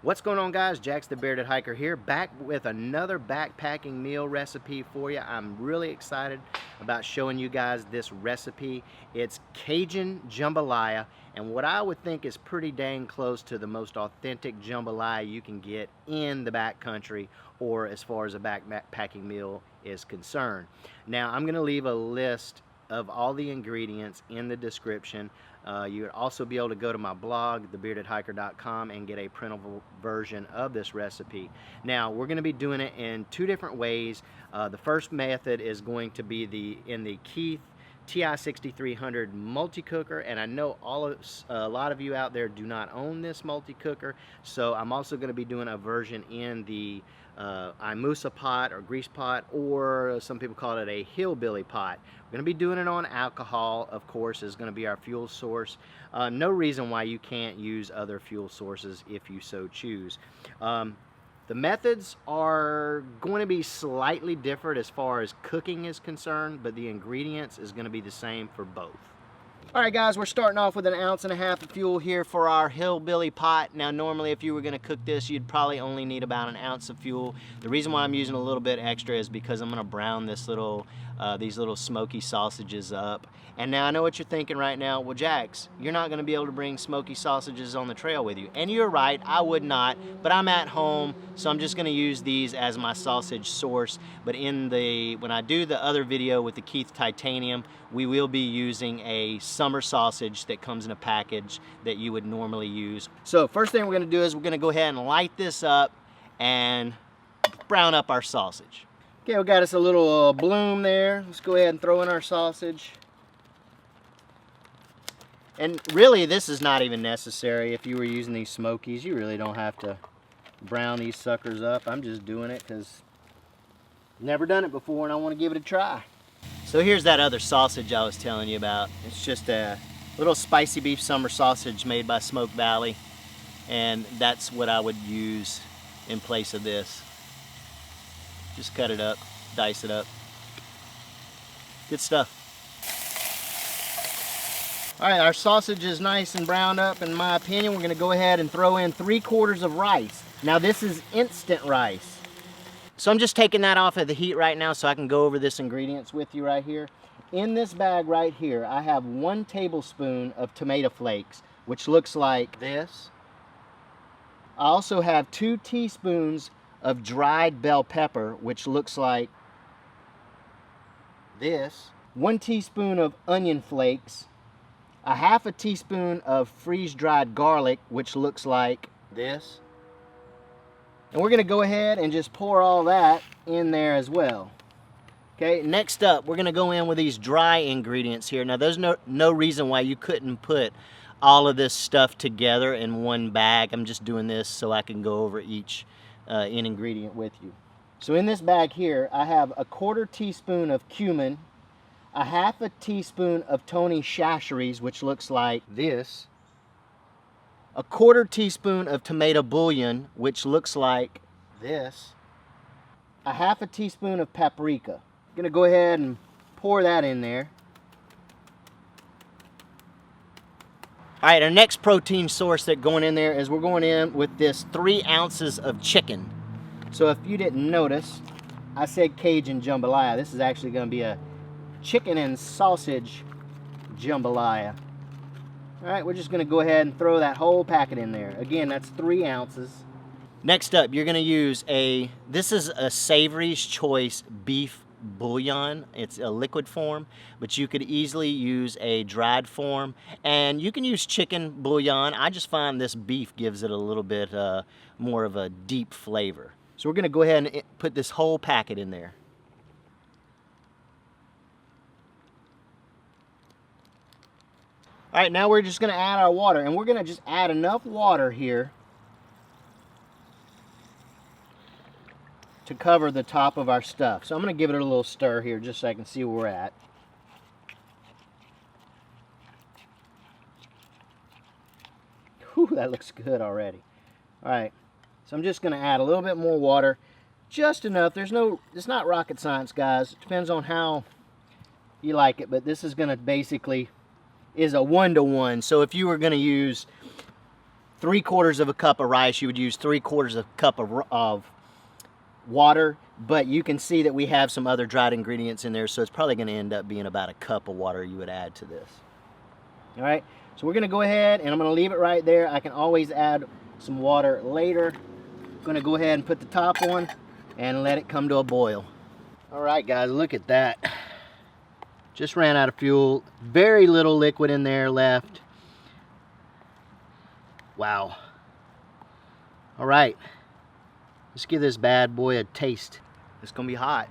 What's going on, guys? Jaxx the Bearded Hiker here, back with another backpacking meal recipe for you. I'm really excited about showing you guys this recipe. It's Cajun jambalaya, and what I would think is pretty dang close to the most authentic jambalaya you can get in the backcountry, or as far as a backpacking meal is concerned. Now, I'm going to leave a list of all the ingredients in the description. You would also be able to go to my blog, thebeardedhiker.com, and get a printable version of this recipe. Now, we're going to be doing it in two different ways. The first method is going to be in the Keith TI-6300 multi-cooker, and I know a lot of you out there do not own this multi-cooker, so I'm also going to be doing a version in the Imusa pot or grease pot, or some people call it a hillbilly pot. We're going to be doing it on alcohol, of course, is going to be our fuel source. No reason why you can't use other fuel sources if you so choose. The methods are going to be slightly different as far as cooking is concerned, but the ingredients is going to be the same for both. Alright guys, we're starting off with 1.5 ounces of fuel here for our hillbilly pot. Now normally if you were going to cook this, you'd probably only need about 1 ounce of fuel. The reason why I'm using a little bit extra is because I'm going to brown these little smoky sausages up. And now I know what you're thinking right now, well Jaxx, you're not going to be able to bring smoky sausages on the trail with you. And you're right, I would not, but I'm at home, so I'm just going to use these as my sausage source. But when I do the other video with the Keith Titanium, we will be using a summer sausage that comes in a package that you would normally use. So first thing we're going to do is we're going to go ahead and light this up and brown up our sausage. Okay, we got us a little bloom there. Let's go ahead and throw in our sausage. And really, this is not even necessary. If you were using these smokies, you really don't have to brown these suckers up. I'm just doing it because I've never done it before and I want to give it a try. So here's that other sausage I was telling you about. It's just a little spicy beef summer sausage made by Smoke Valley, and that's what I would use in place of this. Just cut it up, dice it up. Good stuff. All right, our sausage is nice and browned up. In my opinion, we're going to go ahead and throw in 3/4 of rice. Now this is instant rice. So I'm just taking that off of the heat right now so I can go over this ingredients with you right here. In this bag right here, I have 1 tablespoon of tomato flakes, which looks like this. I also have 2 teaspoons of dried bell pepper, which looks like this. 1 teaspoon of onion flakes. 1/2 teaspoon of freeze-dried garlic, which looks like this. And we're going to go ahead and just pour all that in there as well. Okay, next up, we're going to go in with these dry ingredients here. Now, there's no reason why you couldn't put all of this stuff together in one bag. I'm just doing this so I can go over each ingredient with you. So in this bag here, I have 1/4 teaspoon of cumin, 1/2 teaspoon of Tony Chachere's, which looks like this. 1/4 teaspoon of tomato bouillon, which looks like this. 1/2 teaspoon of paprika. I'm gonna go ahead and pour that in there. All right, our next protein source that's going in there is we're going in with this 3 ounces of chicken. So if you didn't notice, I said Cajun jambalaya. This is actually gonna be a chicken and sausage jambalaya. All right, we're just going to go ahead and throw that whole packet in there. Again, that's 3 ounces. Next up, you're going to use this is a Savory's Choice beef bouillon. It's a liquid form, but you could easily use a dried form. And you can use chicken bouillon. I just find this beef gives it a little bit more of a deep flavor. So we're going to go ahead and put this whole packet in there. All right, now we're just going to add our water, and we're going to just add enough water here to cover the top of our stuff. So I'm going to give it a little stir here just so I can see where we're at. Whew, that looks good already. All right, so I'm just going to add a little bit more water, just enough. It's not rocket science, guys. It depends on how you like it, but this is going to basically is a 1-to-1. So if you were going to use 3/4 of a cup of rice, you would use 3/4 of a cup of water, but you can see that we have some other dried ingredients in there, so it's probably going to end up being about a cup of water you would add to this. All right, so we're going to go ahead and I'm going to leave it right there. I can always add some water later. I'm going to go ahead and put the top on and let it come to a boil. All right, guys, look at that. Just ran out of fuel. Very little liquid in there left. Wow. All right, let's give this bad boy a taste. It's gonna be hot.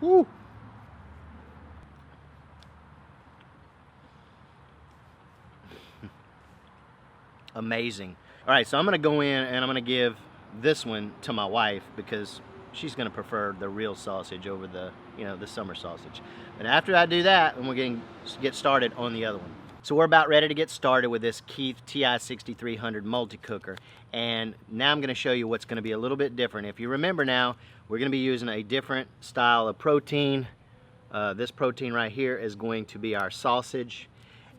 Woo. Amazing. All right, so I'm gonna go in and I'm gonna give this one to my wife because she's gonna prefer the real sausage over the, the summer sausage. And after I do that, then we're going to get started on the other one. So we're about ready to get started with this Keith TI 6300 multi-cooker. And now I'm going to show you what's going to be a little bit different. If you remember now, we're going to be using a different style of protein. This protein right here is going to be our sausage.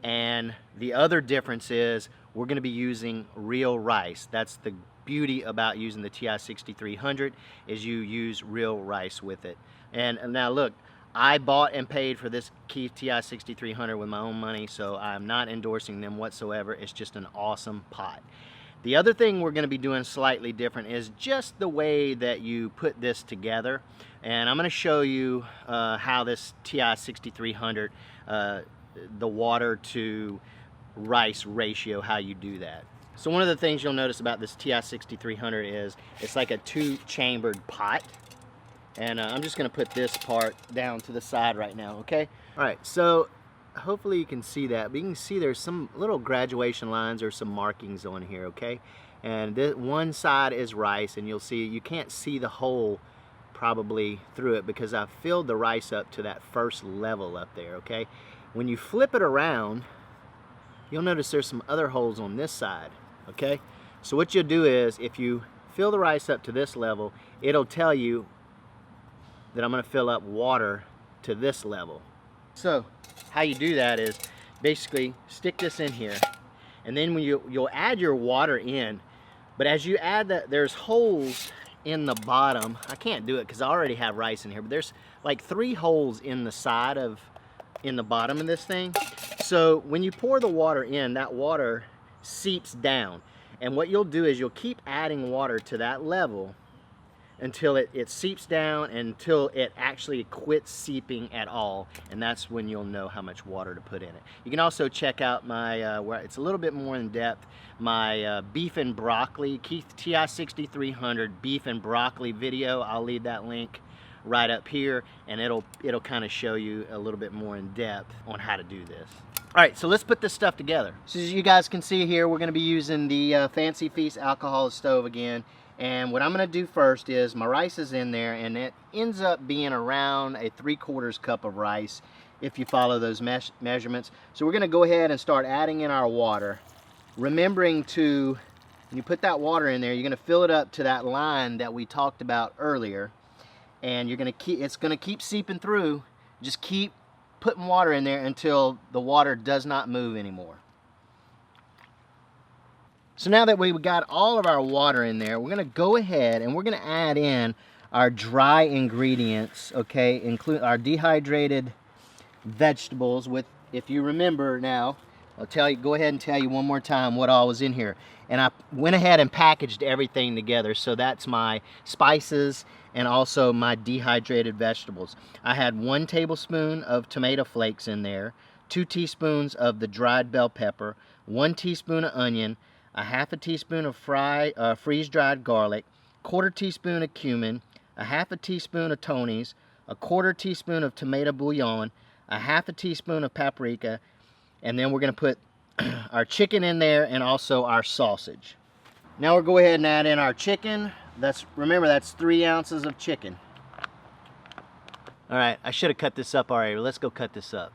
And the other difference is we're going to be using real rice. That's the beauty about using the TI 6300 is you use real rice with it. And now look, I bought and paid for this Keith TI 6300 with my own money, so I'm not endorsing them whatsoever. It's just an awesome pot. The other thing we're going to be doing slightly different is just the way that you put this together. And I'm going to show you how this TI 6300, the water to rice ratio, how you do that. So one of the things you'll notice about this TI 6300 is it's like a 2-chambered pot. And I'm just going to put this part down to the side right now, okay? All right, so hopefully you can see that. But you can see there's some little graduation lines or some markings on here, okay? And this one side is rice, and you'll see, you can't see the hole probably through it because I've filled the rice up to that first level up there, okay? When you flip it around, you'll notice there's some other holes on this side, okay? So what you'll do is, if you fill the rice up to this level, it'll tell you that I'm going to fill up water to this level. So how you do that is basically stick this in here, and then when you'll add your water in, but as you add that, there's holes in the bottom. I can't do it because I already have rice in here, but there's like 3 holes in the side in the bottom of this thing. So when you pour the water in, that water seeps down, and what you'll do is you'll keep adding water to that level until it seeps down, until it actually quits seeping at all, and that's when you'll know how much water to put in it. You can also check out my, where it's a little bit more in depth, my beef and broccoli, Keith TI 6300 beef and broccoli video. I'll leave that link right up here, and it'll kind of show you a little bit more in depth on how to do this. All right, so let's put this stuff together. So as you guys can see here, we're going to be using the Fancy Feast alcohol stove again. And what I'm going to do first is my rice is in there, and it ends up being around a 3/4 cup of rice if you follow those measurements. So we're going to go ahead and start adding in our water, remembering to, when you put that water in there, you're going to fill it up to that line that we talked about earlier, and you're going to keep, it's going to keep seeping through. Just keep putting water in there until the water does not move anymore. So now that we've got all of our water in there, we're going to go ahead and we're going to add in our dry ingredients, okay, include our dehydrated vegetables with, if you remember now, I'll tell you, go ahead and tell you one more time what all was in here. And I went ahead and packaged everything together, so that's my spices and also my dehydrated vegetables. I had 1 tablespoon of tomato flakes in there, 2 teaspoons of the dried bell pepper, 1 teaspoon of onion, a 1/2 teaspoon of freeze-dried garlic, 1/4 teaspoon of cumin, a 1/2 teaspoon of Tony's, a 1/4 teaspoon of tomato bouillon, a 1/2 teaspoon of paprika, and then we're going to put our chicken in there and also our sausage. Now we'll go ahead and add in our chicken. Remember, that's 3 ounces of chicken. All right, I should have cut this up already, but let's go cut this up.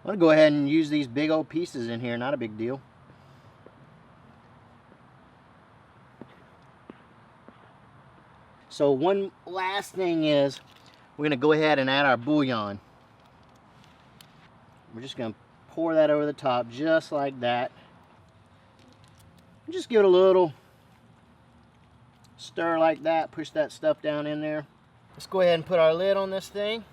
I'm going to go ahead and use these big old pieces in here, not a big deal. So one last thing is we're going to go ahead and add our bouillon. We're just going to pour that over the top just like that. Just give it a little stir like that, push that stuff down in there. Let's go ahead and put our lid on this thing.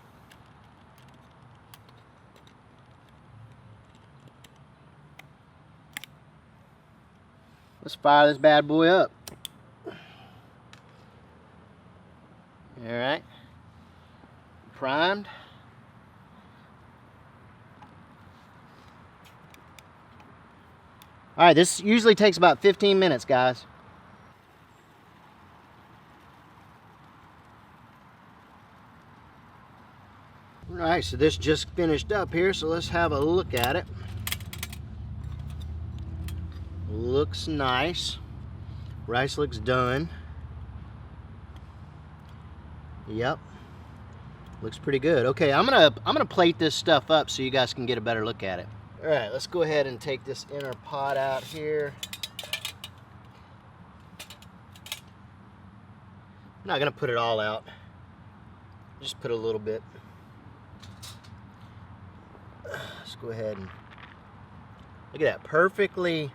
Let's fire this bad boy up. All right, primed. All right, this usually takes about 15 minutes, guys. All right, so this just finished up here, so let's have a look at it. Looks nice. Rice looks done. Yep. Looks pretty good. Okay, I'm gonna plate this stuff up so you guys can get a better look at it. All right, let's go ahead and take this inner pot out here. I'm not gonna put it all out. Just put a little bit. Let's go ahead and look at that, perfectly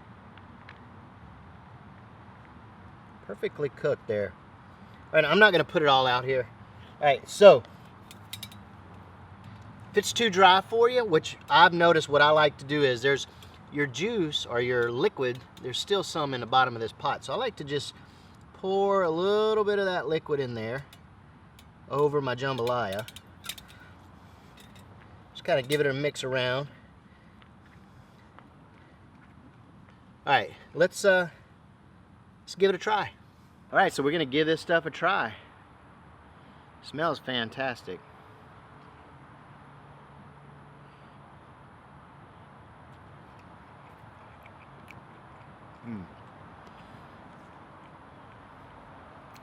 cooked there. All right, I'm not gonna put it all out here. All right, so if it's too dry for you, which I've noticed, what I like to do is there's your juice or your liquid, there's still some in the bottom of this pot. So I like to just pour a little bit of that liquid in there over my jambalaya. Just kind of give it a mix around. All right, let's give it a try. All right, so we're gonna give this stuff a try. Smells fantastic.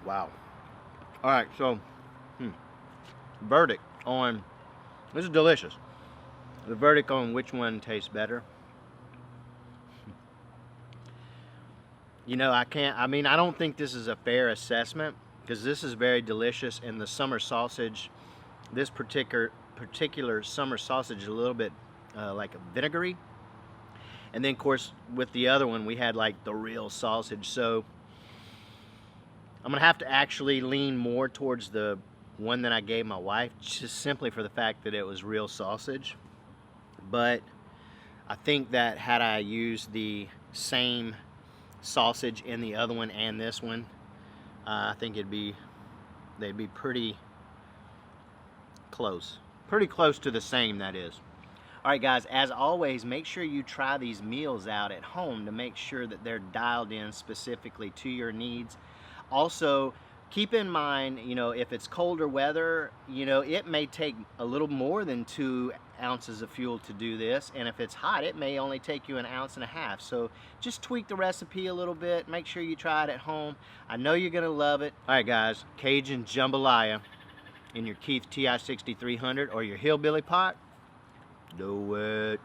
Wow. All right, so verdict on, this is delicious. The verdict on which one tastes better. You know, I don't think this is a fair assessment because this is very delicious, and the summer sausage, this particular summer sausage is a little bit like a vinegary. And then of course with the other one we had like the real sausage. So I'm gonna have to actually lean more towards the one that I gave my wife, just simply for the fact that it was real sausage. But I think that had I used the same sausage in the other one and this one, I think they'd be pretty close to the same, that is. All right, guys, as always, make sure you try these meals out at home to make sure that they're dialed in specifically to your needs. Also, keep in mind, you know, if it's colder weather, you know, it may take a little more than 2 ounces of fuel to do this. And if it's hot, it may only take you 1.5 ounces. So just tweak the recipe a little bit. Make sure you try it at home. I know you're gonna love it. All right, guys, Cajun Jambalaya in your Keith TI 6300 or your hillbilly pot. Do it.